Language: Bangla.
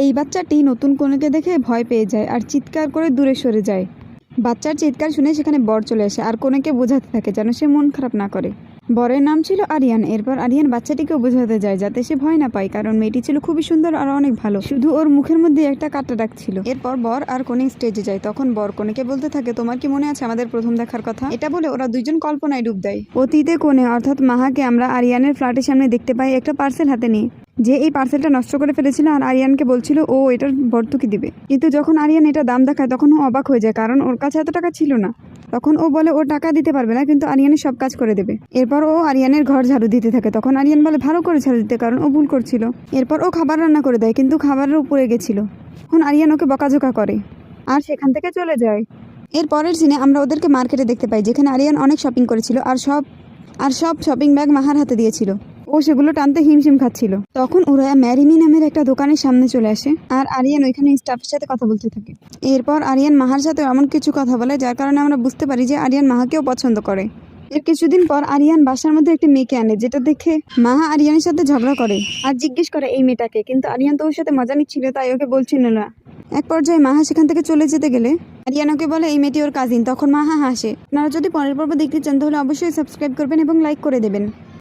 এই বাচ্চাটি নতুন কনেকে দেখে ভয় পেয়ে যায় আর চিৎকার করে দূরে সরে যায়। বাচ্চার চিৎকার শুনে সেখানে বর চলে আসে আর কনেকে বোঝাতে থাকে যেন সে মন খারাপ না করে। বরের নাম ছিল আরিয়ান। এরপর আরিয়ান বাচ্চাটিকেও বোঝাতে যায় যাতে সে ভয় না পায়, কারণ মেয়েটি ছিল খুবই সুন্দর আর অনেক ভালো, শুধু ওর মুখের মধ্যে একটা কাটা দাগ ছিল। এরপর বর আর কনে স্টেজে যায়। তখন বর কনেকে বলতে থাকে, তোমার কি মনে আছে আমাদের প্রথম দেখার কথা? এটা বলে ওরা দুইজন কল্পনায় ডুব দেয়। অতীতে কনে অর্থাৎ মাহাকে আমরা আরিয়ানের ফ্ল্যাটের সামনে দেখতে পাই একটা পার্সেল হাতে নিয়ে, যে এই পার্সেলটা নষ্ট করে ফেলেছিল আর আরিয়ানকে বলছিল ও এটার ভর্তুকি দিবে। কিন্তু যখন আরিয়ান এটা দাম দেখায় তখন ও অবাক হয়ে যায়, কারণ ওর কাছে এত টাকা ছিল না। তখন ও বলে ও টাকা দিতে পারবে না, কিন্তু আরিয়ানের সব কাজ করে দেবে। এরপর ও আরিয়ানের ঘর ঝাড়ু দিতে থাকে। তখন আরিয়ান বলে ভালো করে ঝাড়ু দিতে, কারণ ও ভুল করছিল। এরপর ও খাবার রান্না করে দেয়, কিন্তু খাবারের উপরে গেছিল। এখন আরিয়ান ওকে বকাঝোকা করে আর সেখান থেকে চলে যায়। এর পরের সিনে আমরা ওদেরকে মার্কেটে দেখতে পাই, যেখানে আরিয়ান অনেক শপিং করেছিল আর সব শপিং ব্যাগ মাহার হাতে দিয়েছিল। ও সেগুলো টানতে হিমশিম খাচ্ছিল। তখন ওরা ম্যারিমি নামের একটা দোকানের সামনে চলে আসে আর আরিয়ান ওইখানে স্টাফের সাথে কথা বলতে থাকে। এরপর আরিয়ান মাহার সাথে এমন কিছু কথা বলে যার কারণে আমরা বুঝতে পারি যে আরিয়ান মাহাকেও পছন্দ করে। এর কিছুদিন পর আরিয়ান বাসার মধ্যে একটি মেয়েকে আনে, যেটা দেখে মাহা আরিয়ানের সাথে ঝগড়া করে আর জিজ্ঞেস করে এই মেয়েটাকে, কিন্তু আরিয়ান তো ওর সাথে মজা নিচ্ছিল তাই ওকে বলছিল না। এক পর্যায়ে মাহা সেখান থেকে চলে যেতে গেলে আরিয়ান ওকে বলে এই মেয়েটি ওর কাজিন। তখন মাহা হাসে। আপনারা যদি পরের পর্ব দেখতে চান তাহলে অবশ্যই সাবস্ক্রাইব করবেন এবং লাইক করে দেবেন।